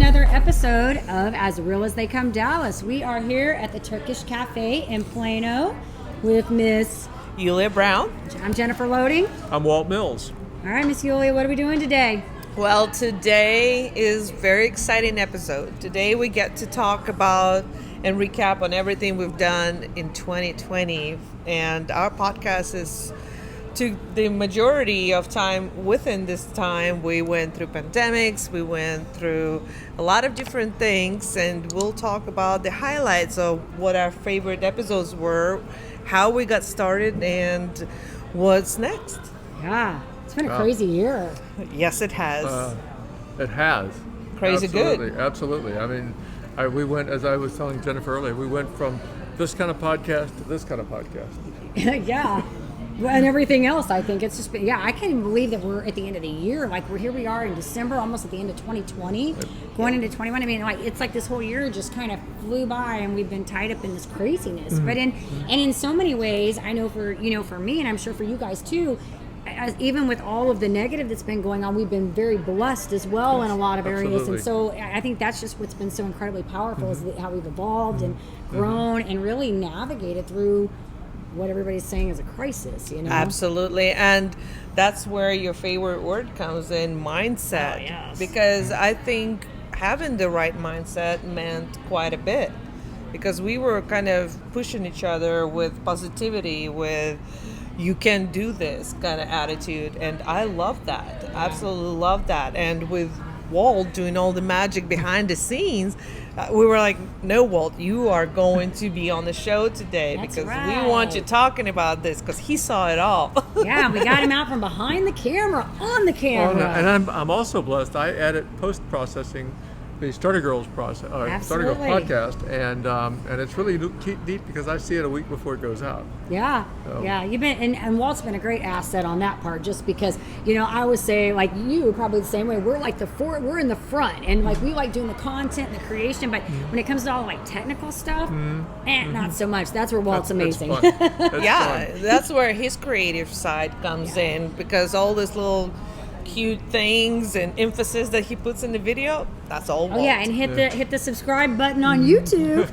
another episode of As Real as They Come Dallas. We are here at the Turkish Cafe in Plano with Miss Yulia Brown. I'm Jennifer Loading. I'm Walt Mills. All right, Miss Yulia, what are we doing today? Well, today is a very exciting episode. Today we get to talk about and recap on everything we've done in 2020. And our podcast is to the majority of time within this time. We went through pandemics, we went through a lot of different things, and we'll talk about the highlights of what our favorite episodes were, how we got started, and what's next. Yeah, it's been a crazy year. Yes, it has. It has. Crazy absolutely, good. Absolutely. I mean, we went, as I was telling Jennifer earlier, we went from this kind of podcast to this kind of podcast. Yeah. And everything else, I think it's just been, I can't even believe that we're at the end of the year. Like, here we are in December, almost at the end of 2020, going into 21. I mean, like, it's like this whole year just kind of flew by, and we've been tied up in this craziness. Mm-hmm. But in so many ways, I know for me, and I'm sure for you guys too, even with all of the negative that's been going on, we've been very blessed as well in a lot of areas. And so I think that's just what's been so incredibly powerful is how we've evolved and grown and really navigated through what everybody's saying is a crisis, Absolutely. And that's where your favorite word comes in, mindset. Oh, yes. Because I think having the right mindset meant quite a bit, because we were kind of pushing each other with positivity, with you can do this kind of attitude. And I love that. Yeah. Absolutely love that. And with Walt doing all the magic behind the scenes, we were like, no, Walt, you are going to be on the show today. That's because right. we want you talking about this, because he saw it all. Yeah, we got him out from behind the camera, on the camera. And I'm also blessed. I edit post-processing the Starter Girls Starter Girls podcast, and it's really neat because I see it a week before it goes out. Yeah, so. Yeah, you've been and Walt's been a great asset on that part, just because I always say, like, you probably the same way. We're like we're in the front, and like we like doing the content and the creation, but when it comes to all like technical stuff, not so much. That's where Walt's amazing. That's that's where his creative side comes in, because all this little cute things and emphasis that he puts in the video, that's all Walt. Oh yeah, and hit the subscribe button on YouTube.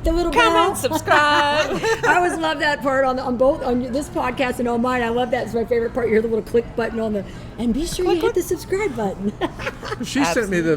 The little comment, subscribe. I always love that part on both on this podcast and on mine. I love that. It's my favorite part. You hear the little click button and be sure you hit the subscribe button. She sent me the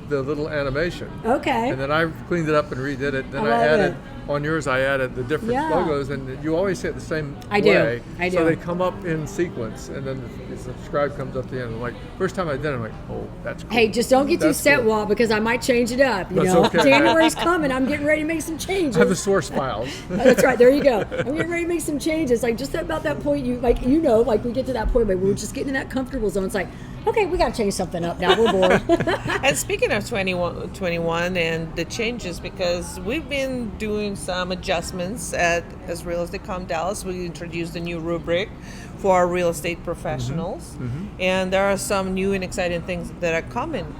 little animation. Okay. And then I cleaned it up and redid it. Then I added on yours. I added the different logos, and you always say it the same way. I do. So they come up in sequence, and then the subscribe comes up at the end. I'm like, first time I did it, I'm like, oh, that's cool. Hey, just don't get too set, Walt, because I might change it up. That's okay. January's coming. I'm getting ready to make some changes. I have the source files. That's right. There you go. I'm getting ready to make some changes. Like, just about that point, like we get to that point where we're just getting in that comfortable zone. It's like, okay, we got to change something up now. We're bored. And speaking of 21 and the changes, because we've been doing some adjustments at As Real as They Come Dallas. We introduced a new rubric for our real estate professionals. And there are some new and exciting things that are coming.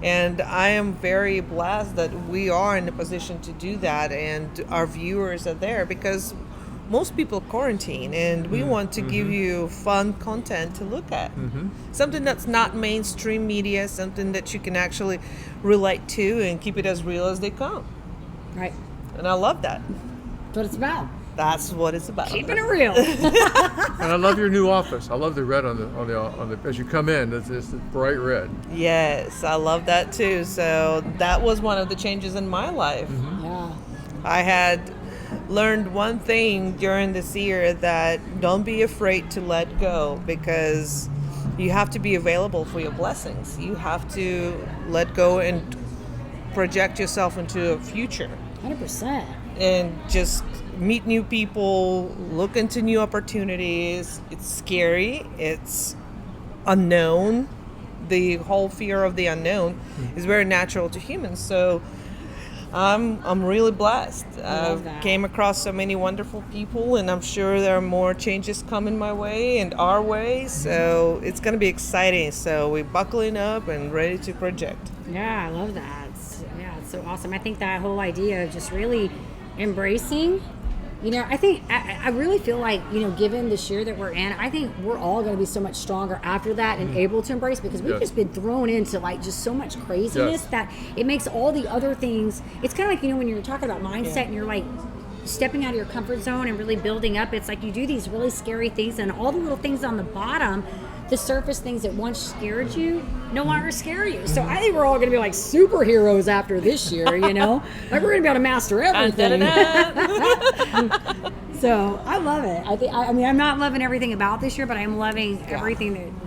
And I am very blessed that we are in a position to do that, and our viewers are there, because most people quarantine, and we want to give you fun content to look at. Something that's not mainstream media, something that you can actually relate to and keep it as real as they come. Right. And I love that. That's what it's about. That's what it's about. Keeping it real. And I love your new office. I love the red on the as you come in. It's bright red. Yes, I love that too. So that was one of the changes in my life. Yeah. I had learned one thing during this year, that don't be afraid to let go, because you have to be available for your blessings. You have to let go and project yourself into a future. 100%. And just meet new people, look into new opportunities. It's scary. It's unknown. The whole fear of the unknown is very natural to humans. So I'm really blessed. I came across so many wonderful people, and I'm sure there are more changes coming my way and our way. So it's going to be exciting. So we're buckling up and ready to project. Yeah, I love that. It's so awesome. I think that whole idea of just really embracing I think I really feel like, given this year that we're in, I think we're all going to be so much stronger after that and able to embrace, because we've just been thrown into like just so much craziness that it makes all the other things. It's kind of like, when you're talking about mindset and you're like stepping out of your comfort zone and really building up. It's like you do these really scary things, and all the little things on the bottom, the surface things that once scared you no longer scare you. So I think we're all going to be like superheroes after this year, like we're going to be able to master everything. So I love it. I mean, I'm not loving everything about this year, but I'm loving everything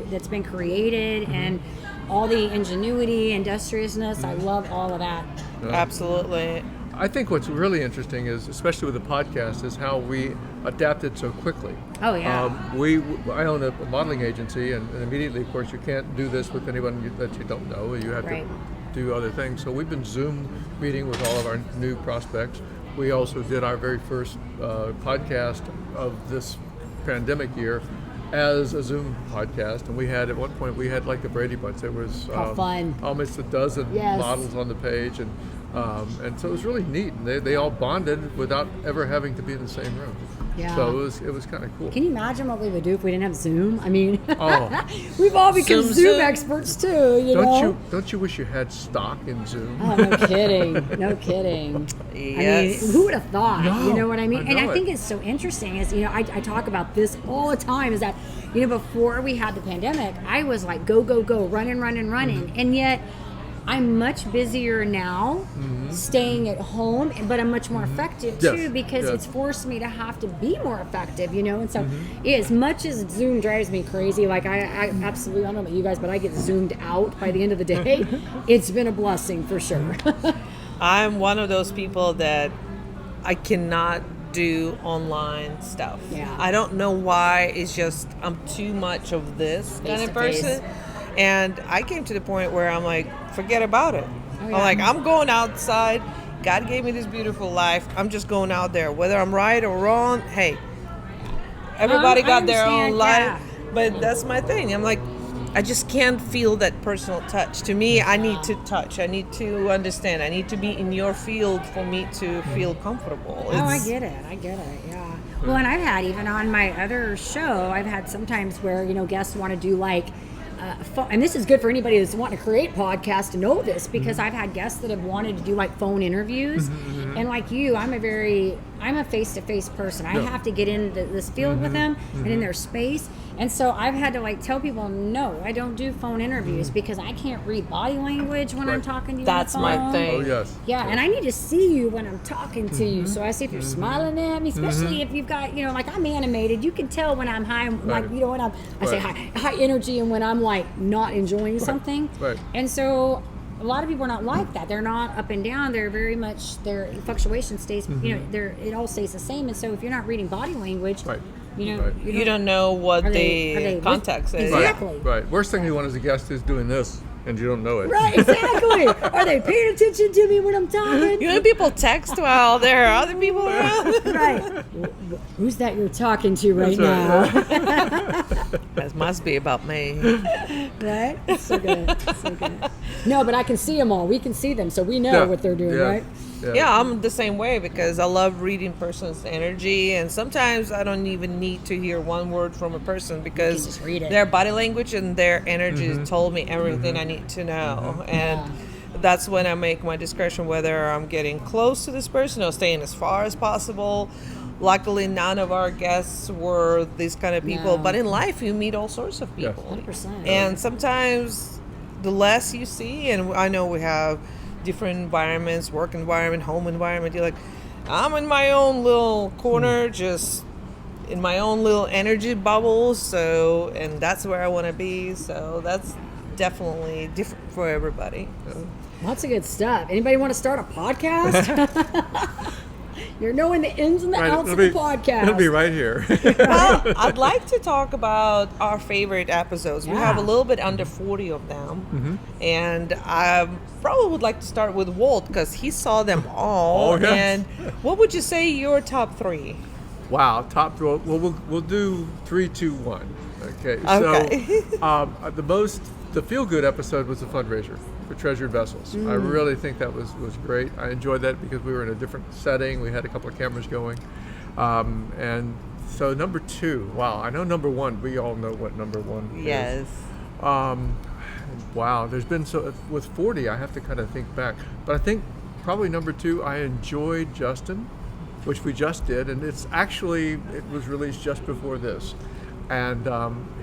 that's been created and all the ingenuity, industriousness. I love all of that. Absolutely. I think what's really interesting is, especially with the podcast, is how we adapted so quickly. Oh, yeah. I own a modeling agency, and immediately, of course, you can't do this with anyone that you don't know. You have to do other things. So we've been Zoom meeting with all of our new prospects. We also did our very first podcast of this pandemic year as a Zoom podcast, and at one point we had like the Brady Bunch. There was fun. Almost a dozen models on the page, and so it was really neat. And they all bonded without ever having to be in the same room. Yeah. So it was kind of cool. Can you imagine what we would do if we didn't have Zoom? I mean, we've all become Zoom experts too. Don't you wish you had stock in Zoom? Oh, no kidding. No kidding. Yes. I mean, who would have thought? No, You know what I mean? I think it's so interesting is, I talk about this all the time, is that, before we had the pandemic, I was like, go, running. Mm-hmm. And yet I'm much busier now staying at home, but I'm much more effective too, because it's forced me to have to be more effective, and so as much as Zoom drives me crazy, like I absolutely, I don't know about you guys, but I get zoomed out by the end of the day. It's been a blessing for sure. I'm one of those people that I cannot do online stuff. Yeah. I don't know why. It's just I'm too much of this kind of person. And I came to the point where I'm like, forget about it. I'm like, I'm going outside. God gave me this beautiful life. I'm just going out there. Whether I'm right or wrong, hey, everybody got their own life. But that's my thing. I'm like, I just can't feel that personal touch. To me, I need to touch. I need to understand. I need to be in your field for me to feel comfortable. I get it, yeah. Well, and I've had, even on my other show, I've had sometimes where, guests want to do like, and this is good for anybody that's wanting to create podcasts to know this, because I've had guests that have wanted to do like phone interviews, and like you, I'm a face-to-face person. I have to get into this field with them and in their space, and so I've had to like tell people, no, I don't do phone interviews because I can't read body language when I'm talking to you. That's on the phone. my thing. Oh, yes. Yeah, and I need to see you when I'm talking to you, so I see if you're smiling at me, especially if you've got, like I'm animated. You can tell when I'm high, like when I say high energy, and when I'm like not enjoying something. Right. And so a lot of people are not like that. They're not up and down. They're very much, their fluctuation stays. It all stays the same. And so if you're not reading body language, you don't know what the context is. Exactly. Right. Worst thing you want as a guest is doing this, and you don't know it. Right, exactly. Are they paying attention to me when I'm talking? People text while there are other people around. Right. Who's that you're talking to right now? That must be about me. Right? So good. No, but I can see them all. We can see them, so we know what they're doing, right? Yeah, I'm the same way, because I love reading person's energy, and sometimes I don't even need to hear one word from a person, because just read it. Their body language and their energy told me everything I need to know. And that's when I make my discretion whether I'm getting close to this person or staying as far as possible. Luckily, none of our guests were these kind of people, but in life you meet all sorts of people. 100%. And sometimes the less you see, and I know we have different environments, work environment, home environment, you're like, I'm in my own little corner, just in my own little energy bubble, and that's where I want to be, so that's definitely different for everybody. Lots of good stuff. Anybody want to start a podcast? You're knowing the ins and the outs of the podcast. It'll be right here. Well, I'd like to talk about our favorite episodes. We have a little bit under 40 of them. And I probably would like to start with Walt, because he saw them all. Oh, yes. And what would you say your top 3? Wow, top 3. Well, we'll do 3, 2, 1. Okay. So the feel-good episode was the fundraiser for Treasured Vessels. I really think that was great. I enjoyed that because we were in a different setting. We had a couple of cameras going. And so number 2, wow, I know number 1. We all know what number 1 is. Yes. Wow, there's been with 40, I have to kind of think back. But I think probably number 2, I enjoyed Justin, which we just did, and it was released just before this. And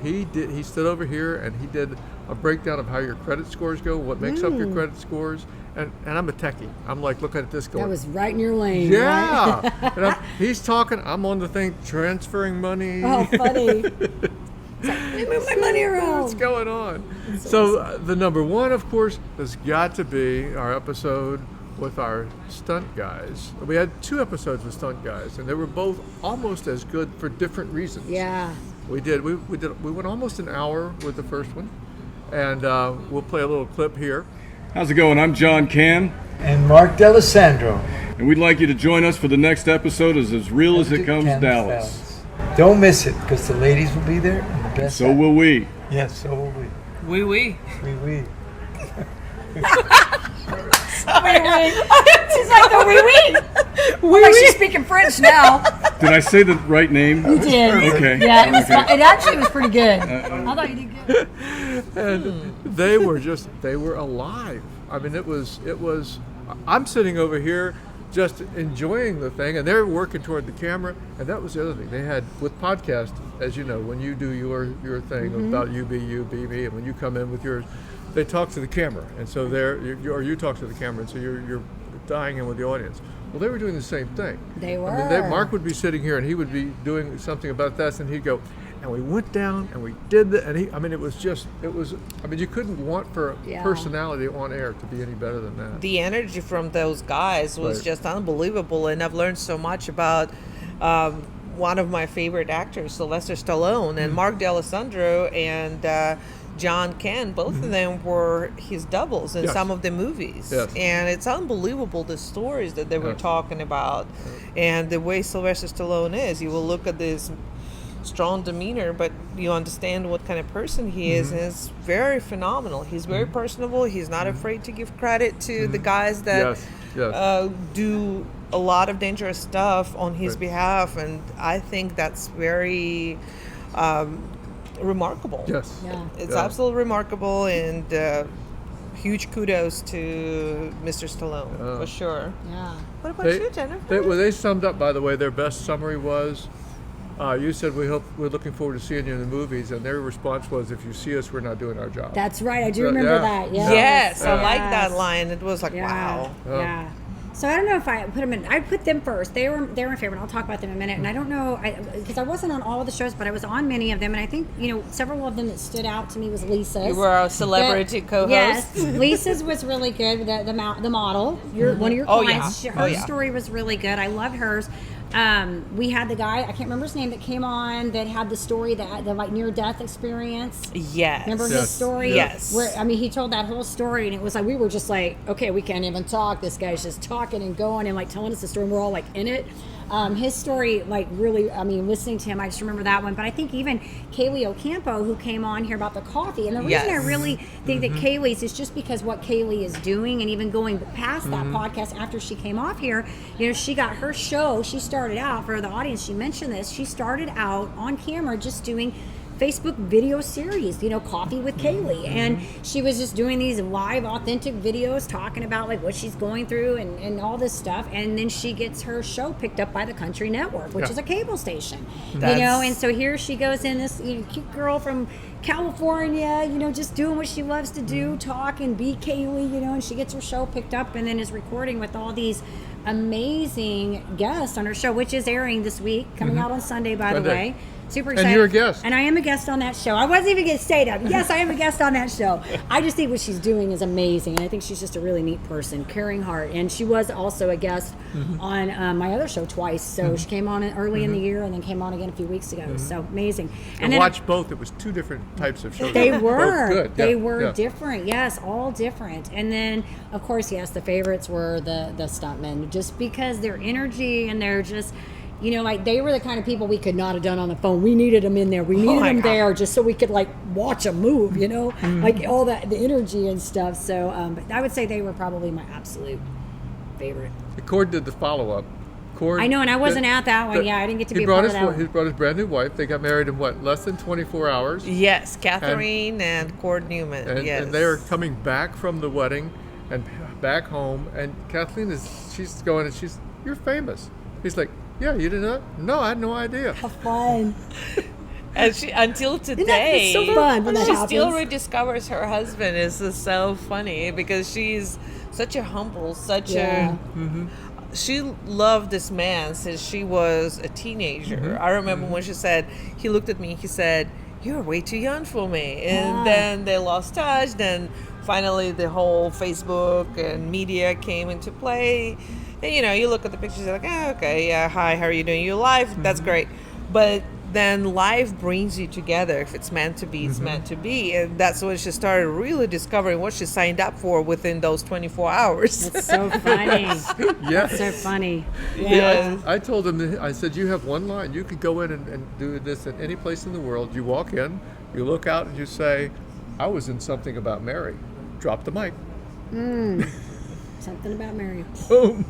he stood over here and he did a breakdown of how your credit scores go, what makes up your credit scores. And I'm a techie. I'm like looking at this going. That was right in your lane. Yeah. Right? And he's talking. I'm on the thing transferring money. Oh, funny. It's like, let me move my money around. What's going on? So awesome. The number 1, of course, has got to be our episode with our stunt guys. We had 2 episodes with stunt guys, and they were both almost as good for different reasons. Yeah. We did. We went almost an hour with the first one, and we'll play a little clip here. How's it going? I'm John Can. And Mark D'Alessandro. And we'd like you to join us for the next episode of As Real as It Comes Dallas. Don't miss it, because the ladies will be there. And the best so will we. Yes, so will we. Oui, oui. Oui, oui. She's like the wee. Like she's speaking French now. Did I say the right name? You did. Okay. Yeah, it actually was pretty good. I thought you did good. And they were alive. I mean, it was. I'm sitting over here just enjoying the thing, and they're working toward the camera. And that was the other thing they had with podcast, as you know, when you do your thing about you be me, and when you come in with yours, they talk to the camera, and so you talk to the camera, and so you're dying in with the audience. Well, they were doing the same thing. They were. I mean, Mark would be sitting here, and he would be doing something about this, and he'd go, and we went down, and we did that, and you couldn't want for a personality on air to be any better than that. The energy from those guys was just unbelievable, and I've learned so much about one of my favorite actors, Sylvester Stallone, and Mark D'Alessandro, and John Can, both of them were his doubles in some of the movies. Yes. And it's unbelievable the stories that they were talking about and the way Sylvester Stallone is. You will look at this strong demeanor, but you understand what kind of person he is, and it's very phenomenal. He's very personable. He's not afraid to give credit to the guys that do a lot of dangerous stuff on his behalf, and I think that's very remarkable. Yes. Yeah. It's absolutely remarkable, and huge kudos to Mr. Stallone, for sure. Yeah. What about you, Jennifer? They summed up, by the way, their best summary was, you said we're looking forward to seeing you in the movies, and their response was, if you see us, we're not doing our job. That's right. I do remember that. Yes, I like that line. It was like, wow. Yeah. So I don't know if I put them in. I put them first. They were my favorite. I'll talk about them in a minute. And I don't know because I wasn't on all of the shows, but I was on many of them. And I think several of them that stood out to me was Lisa's. You were a celebrity co-host. Yes, Lisa's was really good. The model, one of your clients. Her story was really good. I loved hers. We had the guy, I can't remember his name, that came on that had the story, the like near-death experience. Yes. Remember his story? Yes. Where, he told that whole story, and it was like, we were just like, okay, we can't even talk. This guy's just talking and going and like telling us the story, and we're all like in it. His story, like really, listening to him, I just remember that one. But I think even Kaylee Ocampo, who came on here about the coffee, and the reason I really think that Kaylee's is just because what Kaylee is doing, and even going past that podcast after she came off here, she got her show. She started out, for the audience, she mentioned this, she started out on camera just doing Facebook video series, Coffee with Kaylee. And she was just doing these live, authentic videos talking about like what she's going through and all this stuff. And then she gets her show picked up by the Country Network, which is a cable station, and so here she goes in, this cute girl from California, just doing what she loves to do, talk and be Kaylee, and she gets her show picked up and then is recording with all these amazing guests on her show, which is airing this week, coming out on Sunday, by the way. Super excited. And you're a guest. And I am a guest on that show. I wasn't even going to say that. Yes, I am a guest on that show. I just think what she's doing is amazing. And I think she's just a really neat person, caring heart. And she was also a guest on my other show twice. So she came on early in the year and then came on again a few weeks ago. So amazing. And watched both. It was 2 different types of shows. They were. Both good. They were different. Yes, all different. And then, of course, yes, the favorites were the stuntmen, just because their energy and they're just... like they were the kind of people we could not have done on the phone. We needed them in there. We needed them there just so we could like watch them move, like all that, the energy and stuff. So but I would say they were probably my absolute favorite. The Cord did the follow-up, Cord. I know, and I wasn't at that one. Yeah, I didn't get to be a part of that one. He brought his brand new wife. They got married in less than 24 hours. Yes, Catherine and Cord Newman. Yes. And they are coming back from the wedding and back home. And Kathleen she's going, and you're famous. He's like, yeah, you didn't know? No, I had no idea. How fun. And she, until today, so fun when that she happens. still rediscovers her husband. It's just so funny because she's such a humble, she loved this man since she was a teenager. I remember when she said, he looked at me, he said, "You're way too young for me." And then they lost touch. Then finally the whole Facebook and media came into play. And, you look at the pictures, you're like, oh, okay, yeah, hi, how are you doing? Your life, that's great. But then life brings you together. If it's meant to be, it's meant to be. And that's when she started really discovering what she signed up for within those 24 hours. That's so funny. Yes. That's so funny. Yeah. I told him, I said, you have one line. You could go in and do this at any place in the world. You walk in, you look out, and you say, I was in Something About Mary. Drop the mic. Something About Mary. Boom.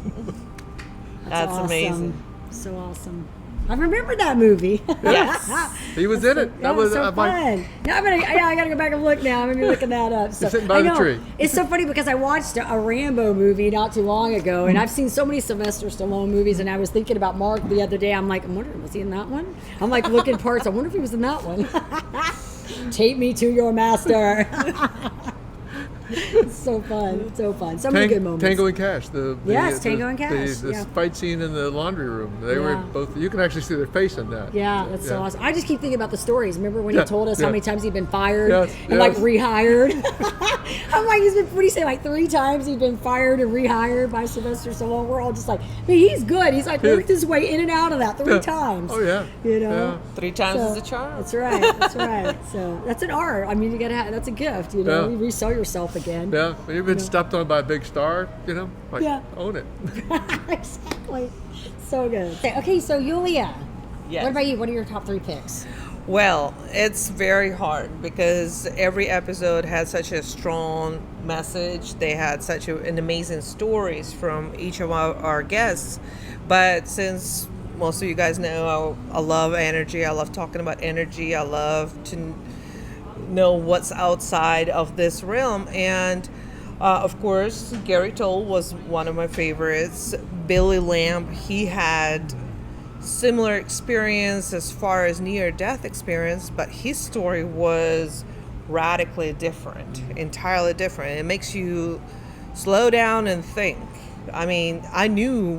That's awesome. amazing. So awesome. I remember that movie. Yes. He was in it. That was so fun. Now I gotta go back and look now. I'm gonna be looking that up. So, He's sitting by the tree. It's so funny because I watched a Rambo movie not too long ago, and I've seen so many Sylvester Stallone movies, and I was thinking about Mark the other day. I'm like, I'm wondering, was he in that one? I'm like looking parts. I wonder if he was in that one. Take me to your master. It's so fun. So fun. So many good moments. Tango and Cash. Tango and Cash. The fight scene in the laundry room. They were both. You can actually see their face in that. Yeah, that's so awesome. I just keep thinking about the stories. Remember when he told us how many times he'd been fired and like rehired? I'm like, what do you say? Like 3 times he'd been fired and rehired by Sylvester Stallone. We're all just like, he's good. He's like worked his way in and out of that 3 times. Oh yeah. 3 times is a charm. That's right. That's right. So that's an art. I mean, you gotta. That's a gift. You resell yourself again. Yeah, when you've been stepped on by a big star, own it. Exactly. So good. Okay, so Yulia. Yes. What about you? What are your top 3 picks? Well, it's very hard because every episode had such a strong message. They had such an amazing stories from each of our guests. But since most of you guys know, I love energy. I love talking about energy. I love to know what's outside of this realm. And of course, Gary Toll was one of my favorites. Billy Lamb, he had similar experience as far as near-death experience, but his story was radically different, entirely different. It makes you slow down and think. I mean, I knew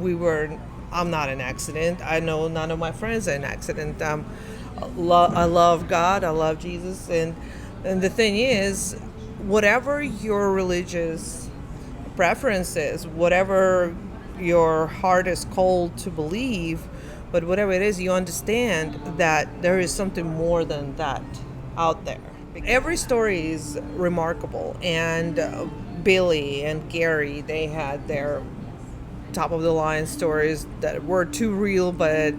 I'm not an accident. I know none of my friends are an accident. I love God, I love Jesus, and the thing is, whatever your religious preference is, whatever your heart is called to believe, but whatever it is, you understand that there is something more than that out there. Every story is remarkable, and Billy and Gary, they had their top of the line stories that were too real, but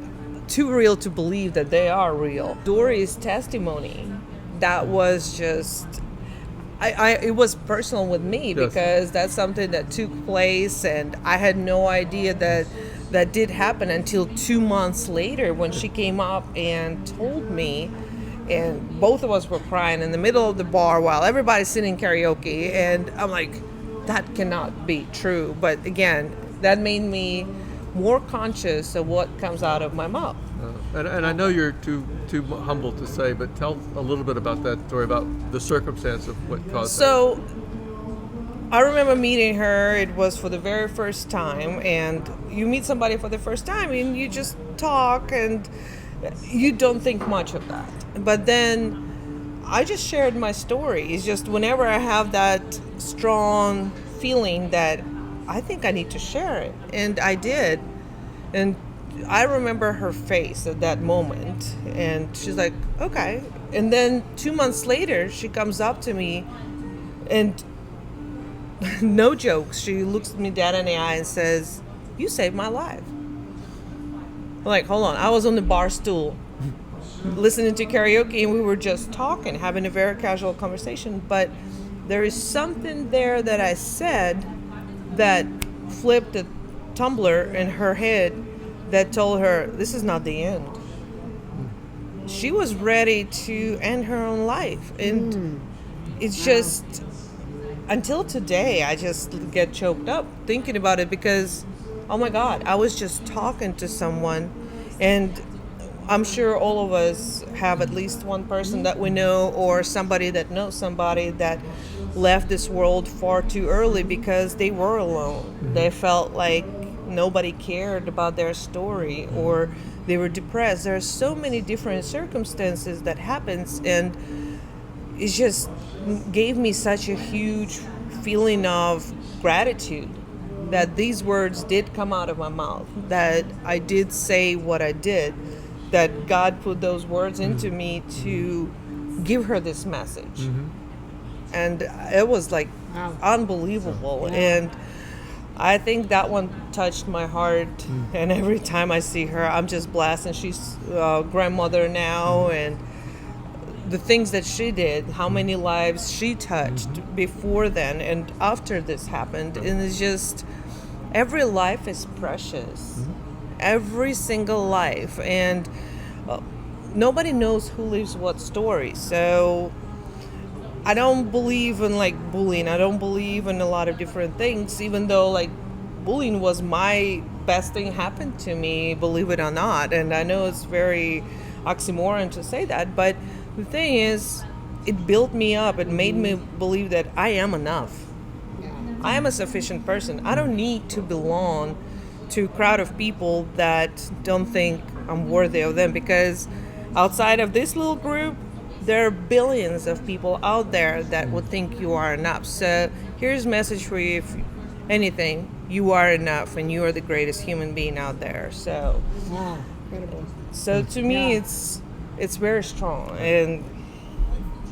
too real to believe that they are real. Dory's testimony, that was just, it was personal with me because that's something that took place, and I had no idea that did happen until 2 months later when she came up and told me, and both of us were crying in the middle of the bar while everybody's singing karaoke, and I'm like, that cannot be true. But again, that made me more conscious of what comes out of my mouth. And I know you're too humble to say, but tell a little bit about that story, about the circumstance of what caused So, I remember meeting her. It was for the very first time, and you meet somebody for the first time, and you just talk, and you don't think much of that. But then I just shared my story. It's just whenever I have that strong feeling that I think I need to share it, and I did. And I remember her face at that moment, and she's like, okay. And then 2 months later, she comes up to me, and no jokes, she looks me dead in the eye and says, you saved my life. I'm like, hold on, I was on the bar stool listening to karaoke, and we were just talking, having a very casual conversation, but there is something there that I said that flipped a tumbler in her head, that told her this is not the end. She was ready to end her own life. And it's just, until today, I just get choked up thinking about it because, oh my God, I was just talking to someone, and I'm sure all of us have at least one person that we know or somebody that knows somebody that left this world far too early because they were alone. They felt like nobody cared about their story, or they were depressed. There are so many different circumstances that happens, and it just gave me such a huge feeling of gratitude that these words did come out of my mouth, that I did say what I did, that God put those words into me to give her this message. And it was like unbelievable. And I think that one touched my heart. And every time I see her, I'm just blessed. And she's a grandmother now, and the things that she did, how many lives she touched before then and after this happened. And it's just, every life is precious. Every single life. And nobody knows who lives what story. So I don't believe in like bullying. I don't believe in a lot of different things, even though like bullying was my best thing happened to me, believe it or not. And I know it's very oxymoron to say that, but the thing is, it built me up. It made me believe that I am enough. I am a sufficient person. I don't need to belong to a crowd of people that don't think I'm worthy of them, because outside of this little group, there are billions of people out there that would think you are enough. So here's a message for you. If anything, you are enough, and you are the greatest human being out there. So, wow, incredible. So to me, it's very strong, and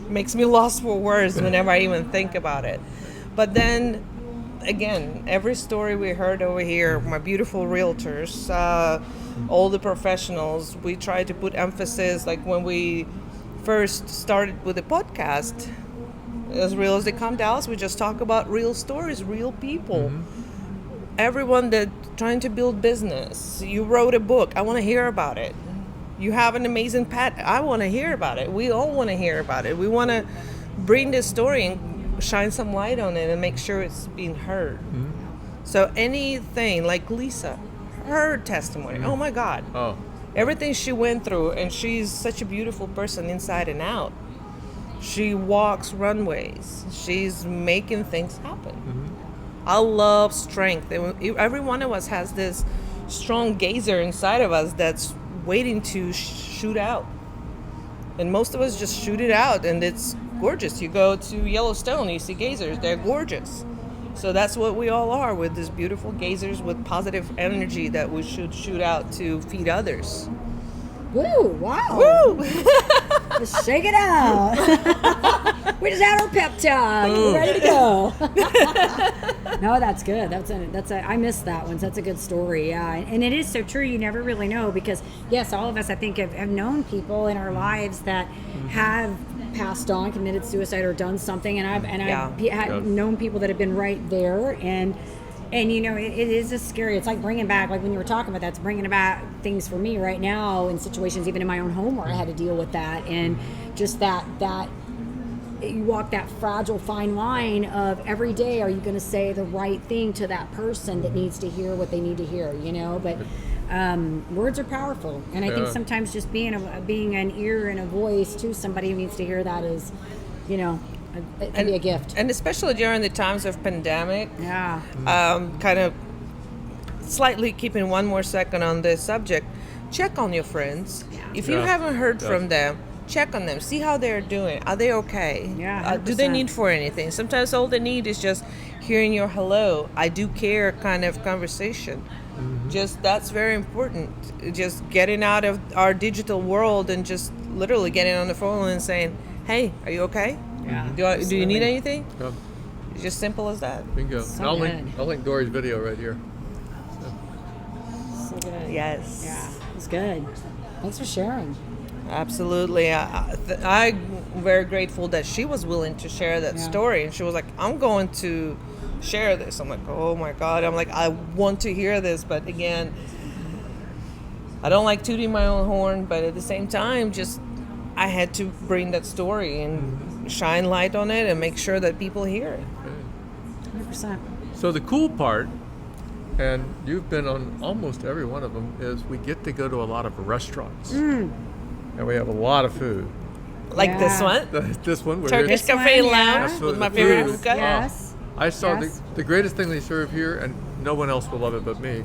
makes me lost for words whenever I even think about it. But then again, every story we heard over here, my beautiful realtors, all the professionals, we try to put emphasis, like when we first started with the podcast, As Real as They Come Dallas, we just talk about real stories, real people. Everyone that trying to build business. You wrote a book, I want to hear about it. You have an amazing pet, I want to hear about it. We all want to hear about it. We want to bring this story and shine some light on it and make sure it's being heard. So anything like Lisa, her testimony, oh my God. Everything she went through, and she's such a beautiful person inside and out. She walks runways. She's making things happen. I love strength. Every one of us has this strong gazer inside of us that's waiting to shoot out. And most of us just shoot it out, and it's gorgeous. You go to Yellowstone, you see gazers, they're gorgeous. So that's what we all are, with these beautiful gazers with positive energy that we should shoot out to feed others. Woo, wow. Woo! Just shake it out. We just had our pep talk. We're ready to go. No, that's good. I missed that one. So that's a good story. Yeah. And it is so true. You never really know, because yes, all of us, I think, have known people in our lives that have passed on, committed suicide, or done something. And I've known people that have been right there. And you know, it is just scary. It's like bringing back, like when you were talking about that, it's bringing back things for me right now in situations, even in my own home, where I had to deal with that. And just that you walk that fragile fine line of every day, are you going to say the right thing to that person that needs to hear what they need to hear, you know? But words are powerful. And I think sometimes just being an ear and a voice to somebody who needs to hear that is, you know, it can be a gift. And especially during the times of pandemic. Kind of slightly keeping one more second on this subject, check on your friends. If you haven't heard from them, check on them. See how they're doing. Are they okay? Do they need for anything? Sometimes all they need is just hearing your hello, I do care kind of conversation. Just that's very important. Just getting out of our digital world and just literally getting on the phone and saying, hey, are you okay? Do you need anything? It's just simple as that. Bingo. So I'll link Dory's video right here. So good. Yes. Yeah, it's good. Thanks for sharing. Absolutely. I'm very grateful that she was willing to share that story. And she was like, I'm going to share this. I'm like, oh my God. I'm like, I want to hear this. But again, I don't like tooting my own horn, but at the same time, just I had to bring that story and shine light on it and make sure that people hear it. 100%. So the cool part, and you've been on almost every one of them, is we get to go to a lot of restaurants. And we have a lot of food. Like this one? This one. We're Turkish here. Cafe and yeah. Lounge with my favorite Food. hookah. Yes. I saw Yes. the greatest thing they serve here, and no one else will love it but me.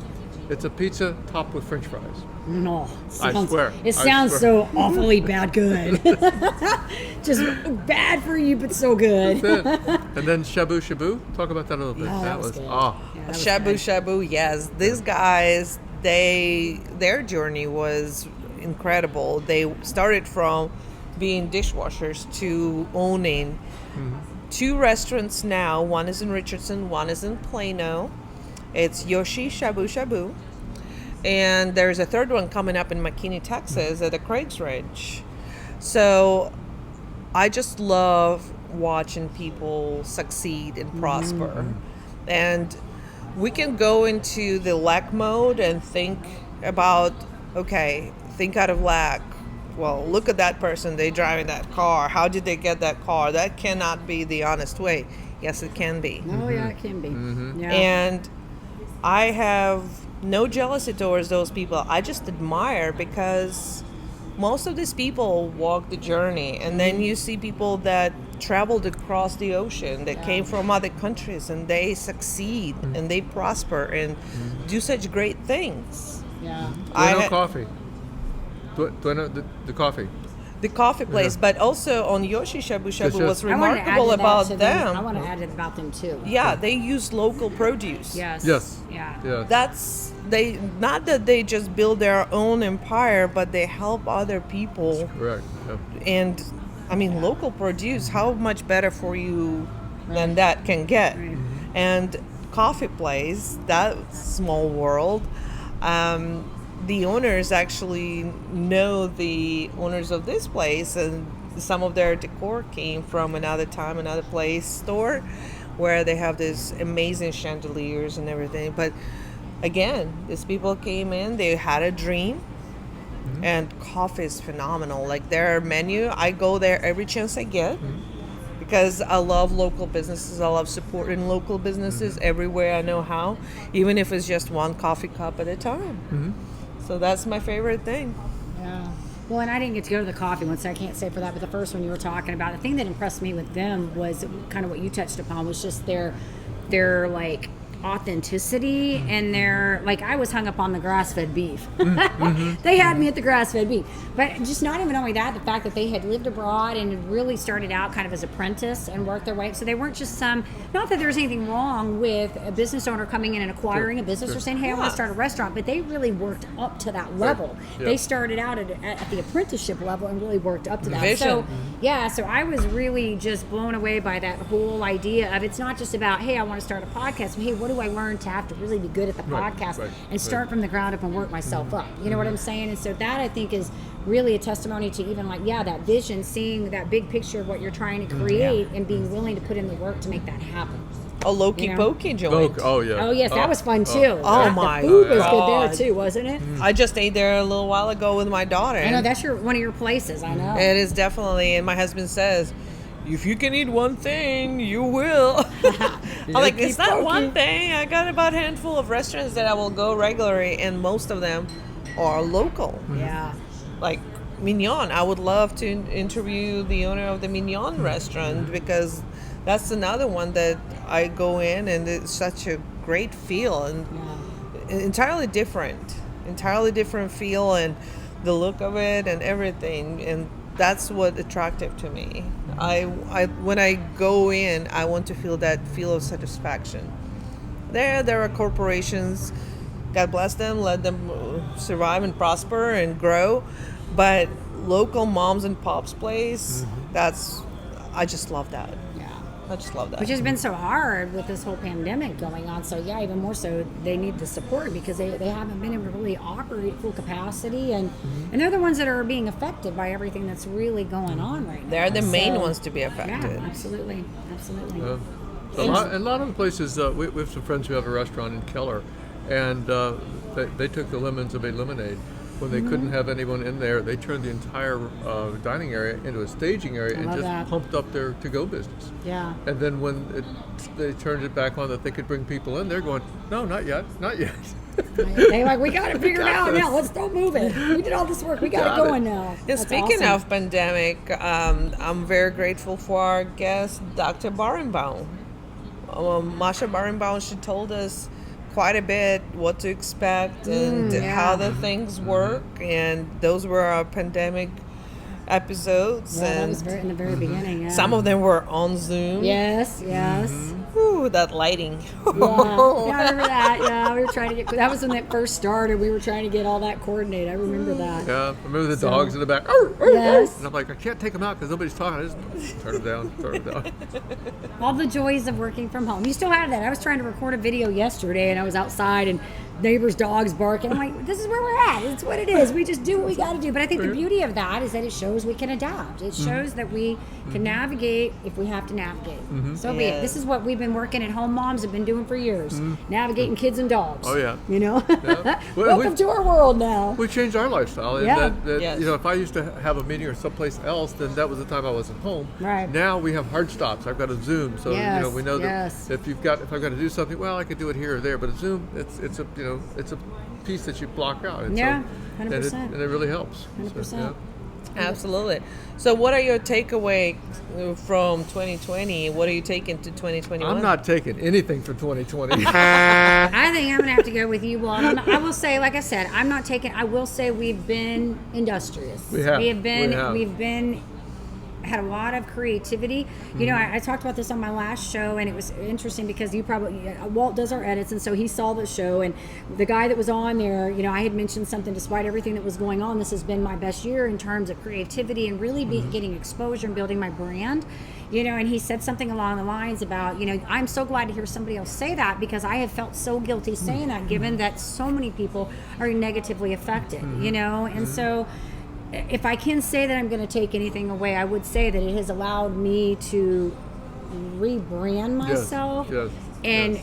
It's a pizza topped with French fries. No, I swear. It I sounds swear. so awfully bad good. Just bad for you, but so good. That's it. And then shabu shabu. Talk about that a little bit. Oh, that was good. oh. Yeah, that was Shabu good. shabu, yes. These guys, their journey was incredible. They started from being dishwashers to owning 2 restaurants now. One is in Richardson, one is in Plano. It's Yoshi Shabu Shabu. And there's a third one coming up in McKinney, Texas at the Craig's Ridge. So I just love watching people succeed and prosper. And we can go into the lack mode and think about, think out of lack. Well, look at that person, they driving that car. How did they get that car? That cannot be the honest way. Yes, it can be. Oh yeah, it can be. Yeah. And I have no jealousy towards those people. I just admire because most of these people walk the journey, and then you see people that traveled across the ocean, that came from other countries, and they succeed and they prosper and do such great things. Yeah. Bueno coffee. Bueno, the coffee. The coffee place, but also on Yoshi Shabu Shabu, Yes. what's I wanna add remarkable to that about to them. I want to add about them too. Yeah, they use local produce. Yes. Yes. Yeah. Yeah. That's not that they just build their own empire, but they help other people. Correct. Yep. And I mean, local produce, how much better for you than that can get? Right. And coffee place, that small world. The owners actually know the owners of this place, and some of their decor came from another place store where they have these amazing chandeliers and everything. But again, these people came in, they had a dream, and coffee is phenomenal. Like their menu, I go there every chance I get because I love local businesses. I love supporting local businesses everywhere I know how, even if it's just one coffee cup at a time. So that's my favorite thing. Yeah. Well, and I didn't get to go to the coffee one, so I can't say for that. But the first one you were talking about, the thing that impressed me with them was kind of what you touched upon, was just their like authenticity and their, like, I was hung up on the grass-fed beef. They had me at the grass-fed beef. But just not even only that, the fact that they had lived abroad and had really started out kind of as apprentice and worked their way up. So they weren't just not that there's anything wrong with a business owner coming in and acquiring a business or saying, hey, I want to start a restaurant, but they really worked up to that level. Yeah. They started out at the apprenticeship level and really worked up to that. Vision. So yeah, so I was really just blown away by that whole idea of, it's not just about, hey, I want to start a podcast, but hey, what do I learn to have to really be good at the podcast and start from the ground up and work myself up? You know what I'm saying? And so that, I think, is really a testimony to even, like, that vision, seeing that big picture of what you're trying to create and being willing to put in the work to make that happen. A Loki You know? Pokey joint. Oh yeah. Oh yes, that was fun too. Oh, The my food was God. good there too, wasn't it? I just ate there a little while ago with my daughter. I know that's one of your places. I know. It is definitely, and my husband says, if you can eat one thing, you will. I'm like, it's not one thing. I got about a handful of restaurants that I will go regularly, and most of them are local. Yeah. Like Mignon, I would love to interview the owner of the Mignon restaurant, because that's another one that I go in and it's such a great feel and entirely different feel, and the look of it and everything, and that's what attractive to me. I when I go in, I want to feel that feel of satisfaction. There are corporations, God bless them, let them survive and prosper and grow, but local moms and pops place, I just love that. I just love that. Which has been so hard with this whole pandemic going on. So yeah, even more so, they need the support because they haven't been able to really operate full capacity, and they're the ones that are being affected by everything that's really going on right now. They're the main ones to be affected. Yeah, absolutely. So a lot of the places, we have some friends who have a restaurant in Keller, and they took the lemons and made lemonade. when they couldn't have anyone in there, they turned the entire dining area into a staging area and just pumped up their to-go business. Yeah. And then when they turned it back on that they could bring people in, they're going, no, not yet. They're like, we got it figured out now. Let's don't move it. We did all this work. We got it going now. And speaking of pandemic, I'm very grateful for our guest, Dr. Barenbaum. Masha Barenbaum, she told us quite a bit what to expect and how the things work. And those were our pandemic episodes. Yeah, and that was in the very beginning. Yeah. Some of them were on Zoom. Yes. Ooh, that lighting. Yeah, I remember that. Yeah, we were trying to get. That was when that first started. We were trying to get all that coordinated. I remember that. Yeah, I remember the dogs in the back. Yes. And I'm like, I can't take them out because nobody's talking. I just turn them down. All the joys of working from home. You still have that. I was trying to record a video yesterday, and I was outside, and neighbors' dogs barking. I'm like, this is where we're at. It's what it is. We just do what we got to do. But I think the beauty of that is that it shows we can adapt. It shows that we can navigate if we have to navigate. So be it. This is what we've been working at home. Moms have been doing for years, navigating kids and dogs. Oh yeah. You know. Yeah. Welcome to our world now. We changed our lifestyle. Yeah. Yes. You know, if I used to have a meeting or someplace else, then that was the time I wasn't home. Right. Now we have hard stops. I've got a Zoom, so Yes. we know that if I've got to do something, well, I could do it here or there. But a Zoom, it's a piece that you block out. And 100%. And it really helps. 100%. So, yeah. Absolutely. So what are your takeaway from 2020? What are you taking to 2021? I'm not taking anything from 2020. I think I'm going to have to go with you, Walt. I will say, like I said, I'm not taking. I will say we've been industrious. We have. We've been had a lot of creativity. You know, I talked about this on my last show, and it was interesting because Walt does our edits, and so he saw the show, and the guy that was on there, I had mentioned something, despite everything that was going on, this has been my best year in terms of creativity and really getting exposure and building my brand. And he said something along the lines about, I'm so glad to hear somebody else say that because I have felt so guilty saying that, given that so many people are negatively affected, and so if I can say that I'm going to take anything away, I would say that it has allowed me to rebrand myself. Yes. And,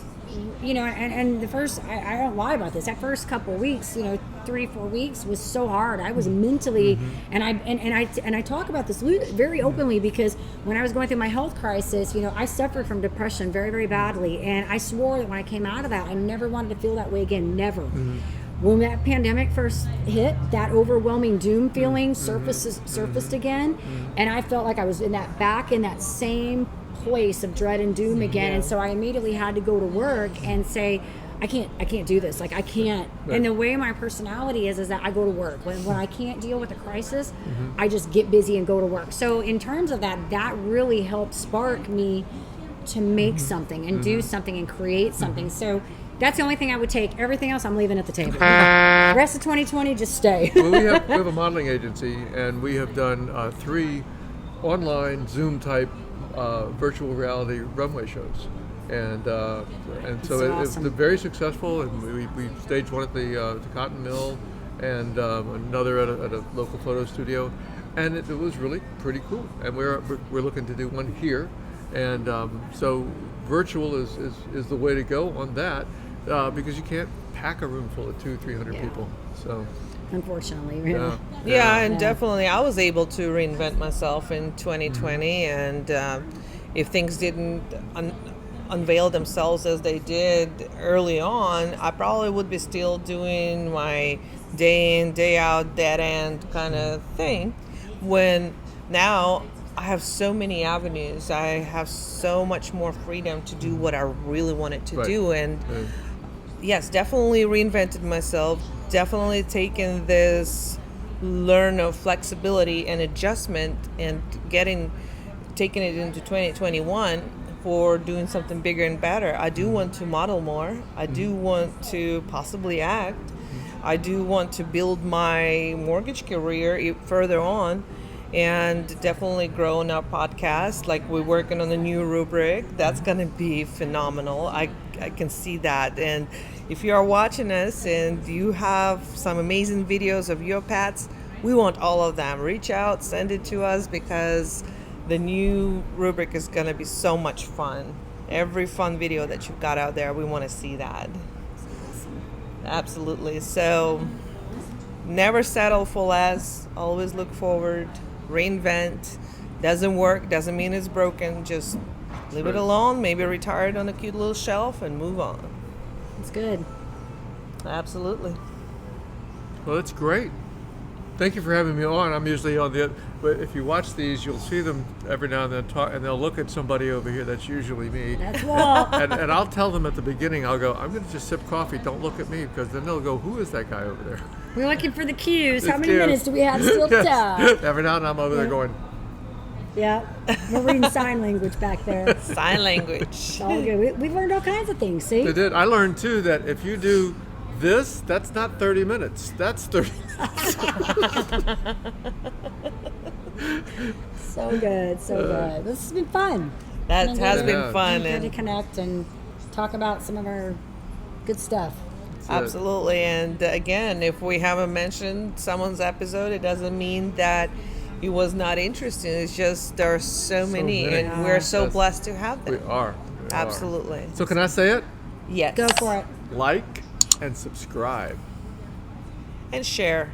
and the first, I don't lie about this, that first couple of weeks, 3-4 weeks was so hard. I was mentally, and I talk about this very openly because when I was going through my health crisis, I suffered from depression very, very badly. And I swore that when I came out of that, I never wanted to feel that way again, never. When that pandemic first hit, that overwhelming doom feeling surfaced again, and I felt like I was in that same place of dread and doom again. And so I immediately had to go to work and say, I can't do this. Like I can't. Right. And the way my personality is that I go to work when I can't deal with a crisis. I just get busy and go to work. So in terms of that really helped spark me to make something and do something and create something. So that's the only thing I would take. Everything else I'm leaving at the table. The rest of 2020, just stay. Well, we have a modeling agency, and we have done 3 online Zoom-type virtual reality runway shows. And so awesome. It's very successful, and we staged one at the Cotton Mill and another at a local photo studio. And it was really pretty cool. And we're looking to do one here. And so virtual is the way to go on that. Because you can't pack a room full of 200-300 people. So, unfortunately, really. And definitely, I was able to reinvent myself in 2020, and if things didn't unveil themselves as they did early on, I probably would be still doing my day in, day out, dead end kind of thing. When now I have so many avenues, I have so much more freedom to do what I really wanted to do, and. Yes, definitely reinvented myself, definitely taken this learn of flexibility and adjustment and taking it into 2021 for doing something bigger and better. I do want to model more. I do want to possibly act. I do want to build my mortgage career further on and definitely grow in our podcast. Like we're working on a new rubric. That's going to be phenomenal. I can see that. And if you are watching us and you have some amazing videos of your pets, we want all of them. Reach out, send it to us because the new rubric is going to be so much fun. Every fun video that you've got out there, we want to see that. Absolutely. So Never settle for less. Always look forward. Reinvent. Doesn't work, doesn't mean it's broken. Just leave it alone. Maybe retire it on a cute little shelf and move on. It's good. Absolutely. Well, that's great. Thank you for having me on. I'm usually on but if you watch these, you'll see them every now and then talk, and they'll look at somebody over here. That's usually me. That's Walt. and I'll tell them at the beginning, I'll go, I'm going to just sip coffee. Don't look at me, because then they'll go, who is that guy over there? We're looking for the cues. How It's many cute. minutes do we have still to Yes. go? Every now and then I'm over there going, Yeah. We're reading sign language back there. Sign language. It's all good. We've learned all kinds of things, see? they did. I learned, too, that if you do this, that's not 30 minutes. That's 30 minutes. So good, so good. This has been fun. That has been Yeah. fun. Good to And connect and talk about some of our good stuff. absolutely. And again, if we haven't mentioned someone's episode, it doesn't mean that it was not interesting. It's just there are so many, many. and we're so Yes. blessed to have them. We are. We are. Absolutely. So can I say it? Yes. Go for it. Like and subscribe. And share.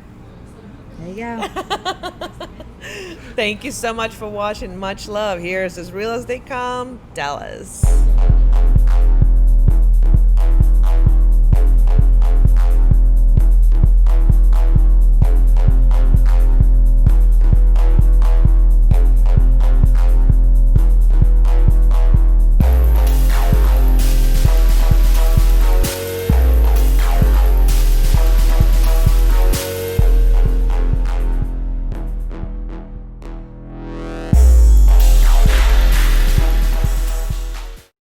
There you go. Thank you so much for watching. Much love. Here's As Real as They Come, Dallas.